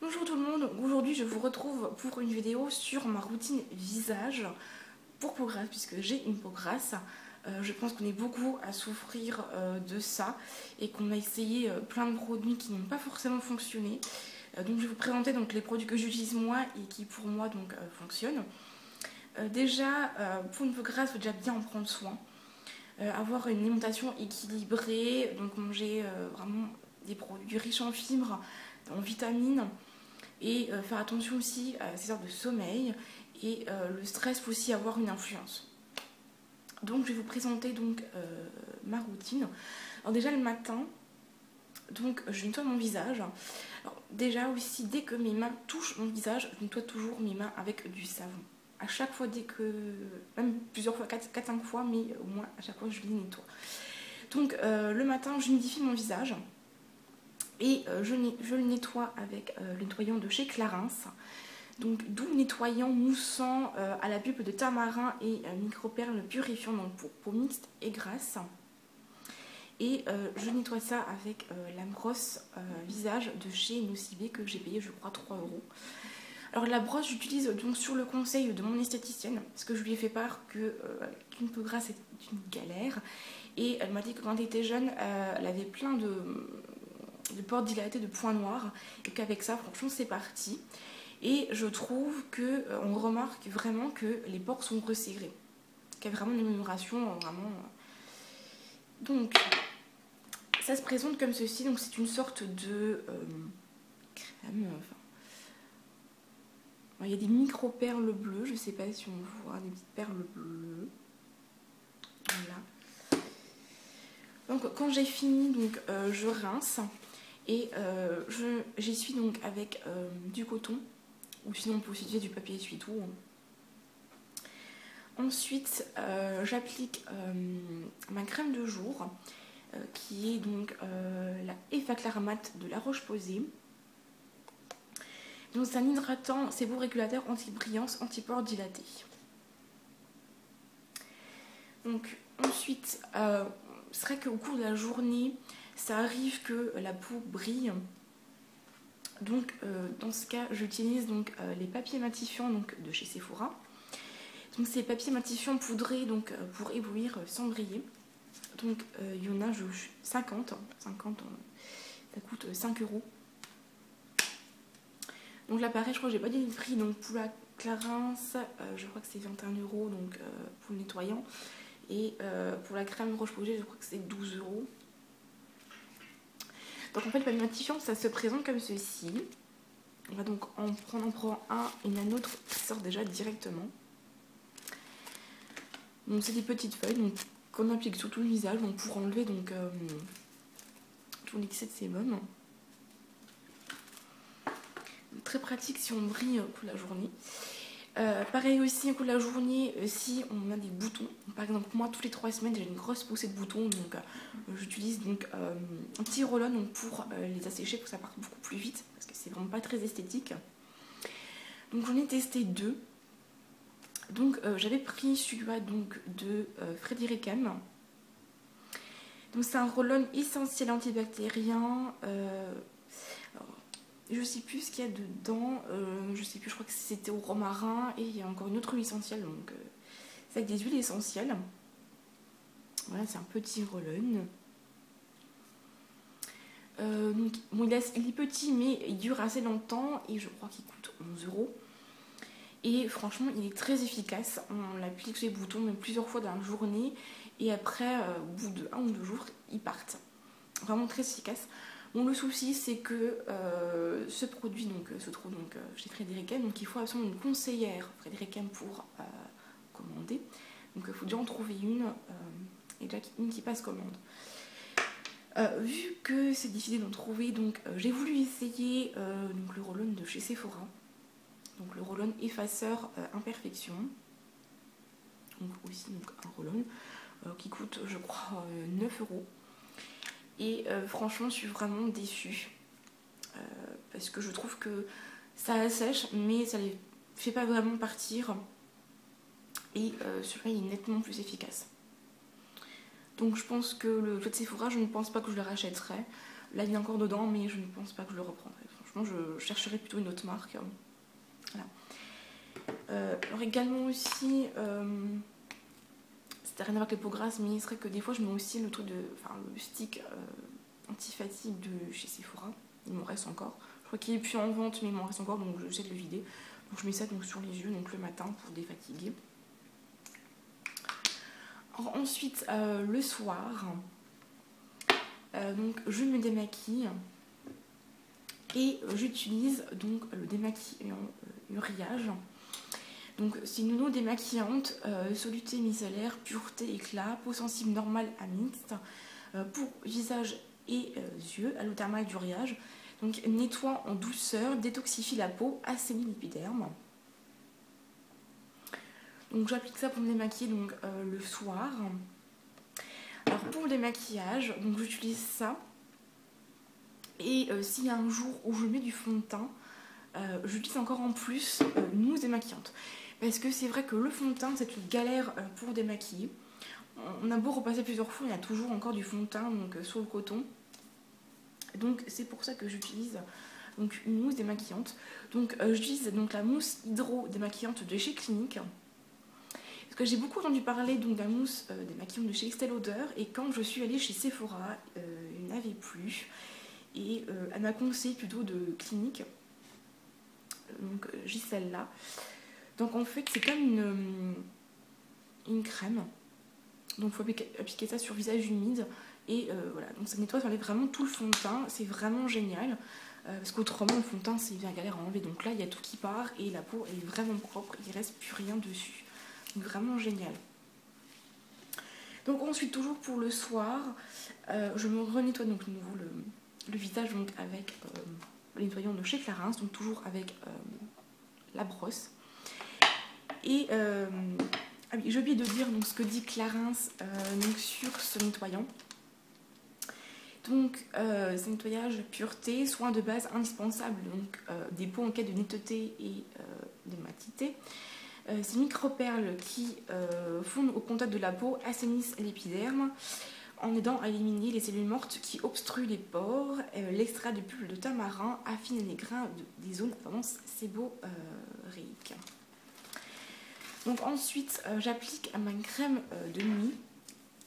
Bonjour tout le monde, aujourd'hui je vous retrouve pour une vidéo sur ma routine visage pour peau grasse, puisque j'ai une peau grasse. Je pense qu'on est beaucoup à souffrir de ça et qu'on a essayé plein de produits qui n'ont pas forcément fonctionné. Donc je vais vous présenter donc, les produits que j'utilise moi et qui pour moi fonctionnent. Déjà pour une peau grasse, il faut déjà bien en prendre soin. Avoir une alimentation équilibrée, donc manger vraiment des produits riches en fibres, en vitamines. Et faire attention aussi à ses heures de sommeil et le stress peut aussi avoir une influence. Donc je vais vous présenter ma routine. Alors déjà le matin, donc je nettoie mon visage. Alors déjà aussi dès que mes mains touchent mon visage, je nettoie toujours mes mains avec du savon. À chaque fois même plusieurs fois, 4-5 fois, mais au moins à chaque fois je les nettoie. Donc le matin j'humidifie mon visage. Et je le nettoie avec le nettoyant de chez Clarins. Donc doux nettoyant moussant à la pulpe de tamarin et microperles purifiant, donc pour peau mixte et grasse. Et je nettoie ça avec la brosse visage de chez Nocibé que j'ai payé je crois 3 €. Alors la brosse j'utilise donc sur le conseil de mon esthéticienne parce que je lui ai fait part qu'une peau grasse est une galère. Et elle m'a dit que quand elle était jeune, elle avait plein de pores dilatés, de points noirs, et qu'avec ça franchement c'est parti. Et je trouve qu'on remarque vraiment que les pores sont resserrés, qu'il y a vraiment une amélioration vraiment. Donc ça se présente comme ceci, donc c'est une sorte de crème, il y a des micro perles bleues, je sais pas si on voit des petites perles bleues, voilà. Donc quand j'ai fini, donc je rince. Et j'essuie donc avec du coton, ou sinon on peut aussi utiliser du papier essuie-tout. Ensuite, j'applique ma crème de jour, qui est donc la Effaclar Mat de La Roche-Posay. Donc c'est un hydratant, séborégulateur, anti-brillance, anti-pores dilaté. Donc ensuite, c'est vrai qu'au cours de la journée, ça arrive que la peau brille. Donc dans ce cas, j'utilise les papiers matifiants de chez Sephora. Donc ces papiers matifiants poudrés pour éblouir sans briller. Donc il y en a 50, ça coûte 5 €. Donc là pareil, je crois que j'ai pas dit le prix. Donc pour la Clarins, je crois que c'est 21 € pour le nettoyant. Et pour la crème Roche-Posay, je crois que c'est 12 €. Donc en fait le papier matifiant ça se présente comme ceci. On va donc en prendre un et un autre qui sort déjà directement. Donc c'est des petites feuilles qu'on applique sur tout le visage pour enlever tout l'excès de sébum. Très pratique si on brille toute la journée. Pareil aussi au cours de la journée si on a des boutons. Par exemple moi toutes les 3 semaines j'ai une grosse poussée de boutons, donc j'utilise un petit roll-on pour les assécher pour que ça parte beaucoup plus vite parce que c'est vraiment pas très esthétique. Donc j'en ai testé 2. Donc j'avais pris celui-là de Frédéric M. Donc c'est un roll-on essentiel antibactérien. Je sais plus ce qu'il y a dedans, je sais plus, je crois que c'était au romarin et il y a encore une autre huile essentielle, donc c'est avec des huiles essentielles. Voilà, c'est un petit roll-on. Bon, il est petit mais il dure assez longtemps et je crois qu'il coûte 11 €. Et franchement, il est très efficace. On l'applique sur les boutons même plusieurs fois dans la journée et après, au bout de 1 ou 2 jours, ils partent. Vraiment très efficace. Bon, le souci, c'est que ce produit se trouve chez Frédéric M. Donc il faut absolument une conseillère Frédéric M pour commander. Donc il faut déjà en trouver une et déjà une qui passe commande. Vu que c'est difficile d'en trouver, j'ai voulu essayer le roll-on de chez Sephora. Donc le roll-on effaceur imperfection. Donc aussi un roll-on qui coûte je crois 9 €. Et franchement je suis vraiment déçue parce que je trouve que ça assèche mais ça les fait pas vraiment partir et celui-là il est nettement plus efficace. Donc je pense que le jeu de Sephora, je ne pense pas que je le rachèterai. Là il est encore dedans mais je ne pense pas que je le reprendrai franchement. franchement je chercherai plutôt une autre marque. Voilà. Alors également aussi, c'était rien à voir avec les peaux grasses, mais il serait que des fois je mets aussi le truc le stick anti-fatigue de chez Sephora. Il m'en reste encore. Je crois qu'il est plus en vente, mais il m'en reste encore, donc j'essaie de le vider. Donc je mets ça donc sur les yeux, donc le matin pour défatiguer. Alors, ensuite, le soir, donc je me démaquille et j'utilise donc le démaquillant Uriage. Donc c'est une eau démaquillante, soluté micellaire, pureté, éclat, peau sensible normale à mixte, pour visage et yeux, à l'eau thermale d'Uriage. Donc nettoie en douceur, détoxifie la peau, assainit l'épiderme. Donc j'applique ça pour me démaquiller donc, le soir. Alors pour le démaquillage, donc j'utilise ça. Et s'il y a un jour où je mets du fond de teint, j'utilise encore en plus une mousse démaquillante. Parce que c'est vrai que le fond de teint, c'est une galère pour démaquiller. On a beau repasser plusieurs fois, il y a toujours encore du fond de teint donc, sur le coton. Donc c'est pour ça que j'utilise donc, une mousse démaquillante. Donc j'utilise donc la mousse hydro démaquillante de chez Clinique. Parce que j'ai beaucoup entendu parler donc, de la mousse démaquillante de chez Estée Lauder. Et quand je suis allée chez Sephora, il n'y en avait plus. Et elle m'a conseillé plutôt de Clinique. Donc j'ai celle-là. Donc en fait c'est comme une crème. Donc il faut appliquer ça sur visage humide. Et voilà, donc ça nettoie, ça enlève vraiment tout le fond de teint. C'est vraiment génial. Parce qu'autrement le fond de teint c'est bien galère à enlever. Donc là il y a tout qui part et la peau est vraiment propre. Il ne reste plus rien dessus. Donc vraiment génial. Donc ensuite toujours pour le soir, je me renettoie donc de nouveau le visage donc avec le nettoyant de chez Clarins. Donc toujours avec la brosse. Et ah oui, j'ai oublié de dire donc, ce que dit Clarins donc, sur ce nettoyant. Donc, ce nettoyage pureté, soin de base indispensable donc, des peaux en cas de netteté et de matité. Ces micro-perles qui fondent au contact de la peau assainissent l'épiderme en aidant à éliminer les cellules mortes qui obstruent les pores. L'extrait de pulpe de tamarin affine les grains des zones à tendance séborrhéique. Donc ensuite, j'applique ma crème de nuit,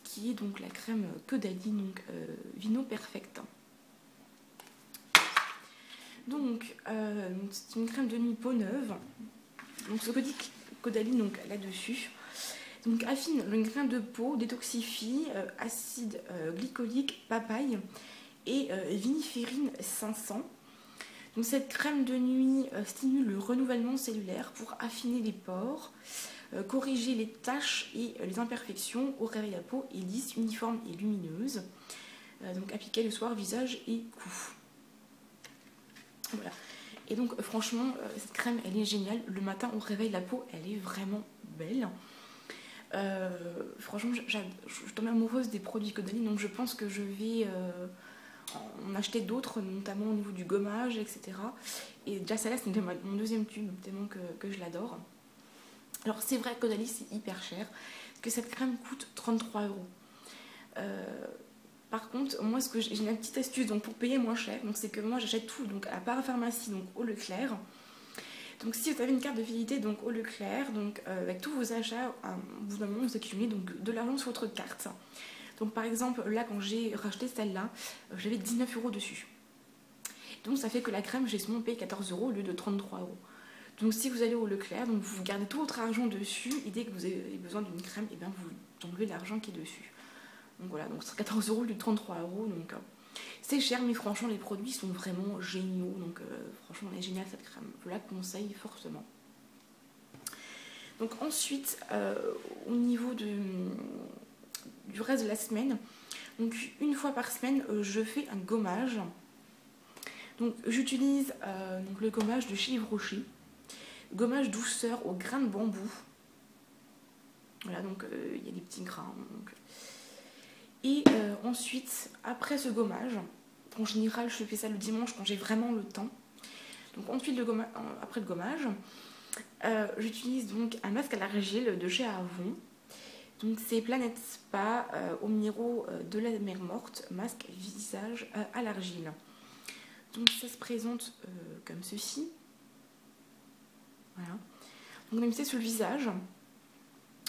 qui est donc la crème Caudalie, donc Vino Perfect. Donc, c'est une crème de nuit peau neuve. Donc ce que dit Caudalie donc là-dessus. Donc affine le grain de peau, détoxifie, acide glycolique, papaye et viniférine 500. Donc cette crème de nuit stimule le renouvellement cellulaire pour affiner les pores, corriger les taches et les imperfections, au réveil la peau est lisse, uniforme et lumineuse. Donc appliquée le soir, visage et cou. Voilà. Et donc franchement, cette crème elle est géniale. Le matin au réveil la peau elle est vraiment belle. Franchement je tombe amoureuse des produits Caudalie, donc je pense que je vais en acheter d'autres, notamment au niveau du gommage, etc. Et déjà celle-là c'est mon deuxième tube, tellement que je l'adore. Alors c'est vrai que Caudalie c'est hyper cher, parce que cette crème coûte 33 €. Par contre, moi j'ai une petite astuce donc, pour payer moins cher, c'est que moi j'achète tout donc, à Parapharmacie, donc au Leclerc. Donc si vous avez une carte de fidélité donc, au Leclerc, donc, avec tous vos achats, à bout d'un moment vous accumulez donc, de l'argent sur votre carte. Donc par exemple, là quand j'ai racheté celle-là, j'avais 19 € dessus. Donc ça fait que la crème, j'ai seulement payé 14 € au lieu de 33 €. Donc si vous allez au Leclerc, donc vous gardez tout votre argent dessus, et dès que vous avez besoin d'une crème, et bien vous enlevez l'argent qui est dessus. Donc voilà, donc c'est 14 € au lieu de 33 €. Donc c'est cher, mais franchement les produits sont vraiment géniaux. Donc franchement elle est géniale cette crème, je la conseille fortement. Donc ensuite, au niveau du reste de la semaine, donc une fois par semaine, je fais un gommage. Donc j'utilise le gommage de chez Yves Rocher. Gommage douceur au grain de bambou. Voilà, donc il y a des petits grains. Donc. Et ensuite, après ce gommage, en général je fais ça le dimanche quand j'ai vraiment le temps. Donc ensuite, après le gommage, j'utilise donc un masque à l'argile de chez Avon. Donc c'est Planète Spa au minéraux de la mer morte, masque visage à l'argile. Donc ça se présente comme ceci. Voilà. Donc on a mis ça sur le visage.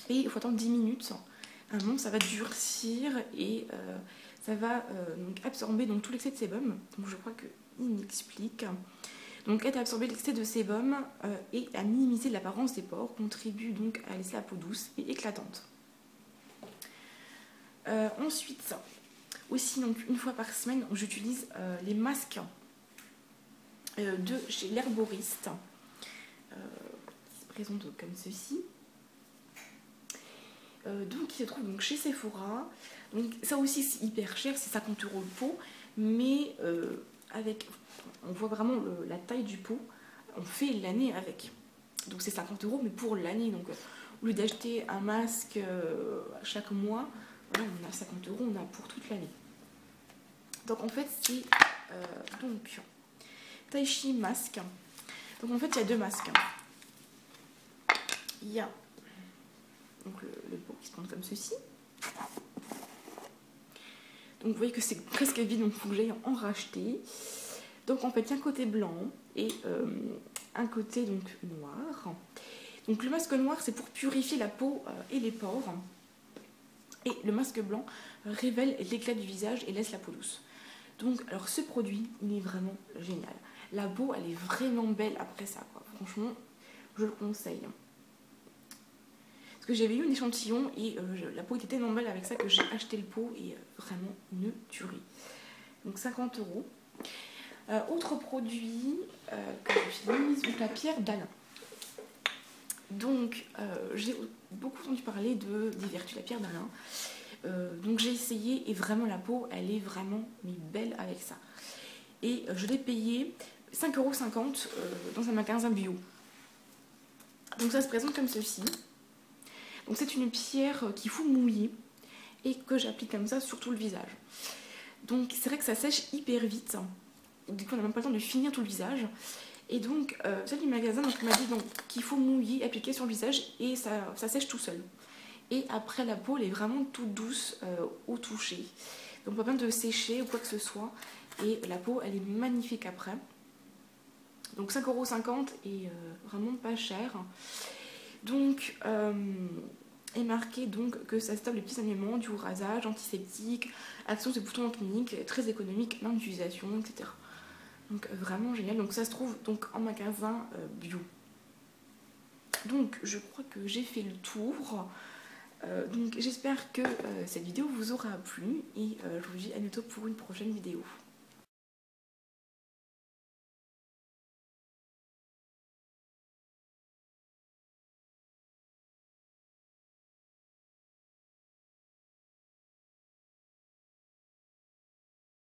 Et il faut attendre 10 minutes. À un moment, ça va durcir et ça va donc absorber donc, tout l'excès de sébum. Donc je crois qu'il m'explique. Donc aide à absorber l'excès de sébum et à minimiser l'apparence des pores, contribue donc à laisser la peau douce et éclatante. Ensuite, aussi donc une fois par semaine, j'utilise les masques de chez l'herboriste qui se présentent comme ceci. Donc qui se trouve donc chez Sephora. Donc ça aussi c'est hyper cher, c'est 50 € le pot, mais avec, on voit vraiment la taille du pot, on fait l'année avec. Donc c'est 50 € mais pour l'année. Donc au lieu d'acheter un masque chaque mois, voilà, on a 50 €, on a pour toute l'année. Donc en fait c'est donc Taichi masque. Donc en fait il y a deux masques. Il y a donc le pot qui se prend comme ceci. Donc vous voyez que c'est presque vide, donc il faut que j'aille en racheter. Donc en fait il y a un côté blanc et un côté donc noir. Donc le masque noir c'est pour purifier la peau et les pores. Et le masque blanc révèle l'éclat du visage et laisse la peau douce. Donc alors ce produit il est vraiment génial. La peau elle est vraiment belle après ça quoi. Franchement je le conseille. Parce que j'avais eu un échantillon et la peau était tellement belle avec ça que j'ai acheté le pot et vraiment une tuerie. Donc 50 €. Autre produit que j'utilise, donc la pierre d'Alain. Donc j'ai beaucoup entendu parler des vertus de la pierre d'Alain. Donc j'ai essayé et vraiment la peau elle est vraiment mais belle avec ça. Et je l'ai payé 5,50 € dans un magasin bio. Donc ça se présente comme ceci. Donc c'est une pierre qu'il faut mouiller et que j'applique comme ça sur tout le visage. Donc c'est vrai que ça sèche hyper vite. Du coup on n'a même pas le temps de finir tout le visage. Et donc celle du magasin m'a dit qu'il faut mouiller, appliquer sur le visage et ça sèche tout seul. Et après la peau elle est vraiment toute douce au toucher. Donc pas besoin de sécher ou quoi que ce soit. Et la peau elle est magnifique après. Donc 5,50 € et vraiment pas cher. Donc est marqué donc que ça stoppe les petits saignements, du rasage, antiseptique, action sur boutons en clinique, très économique dans l'utilisation, etc. Donc vraiment génial. Donc ça se trouve donc en magasin bio. Donc je crois que j'ai fait le tour. Donc j'espère que cette vidéo vous aura plu et je vous dis à bientôt pour une prochaine vidéo.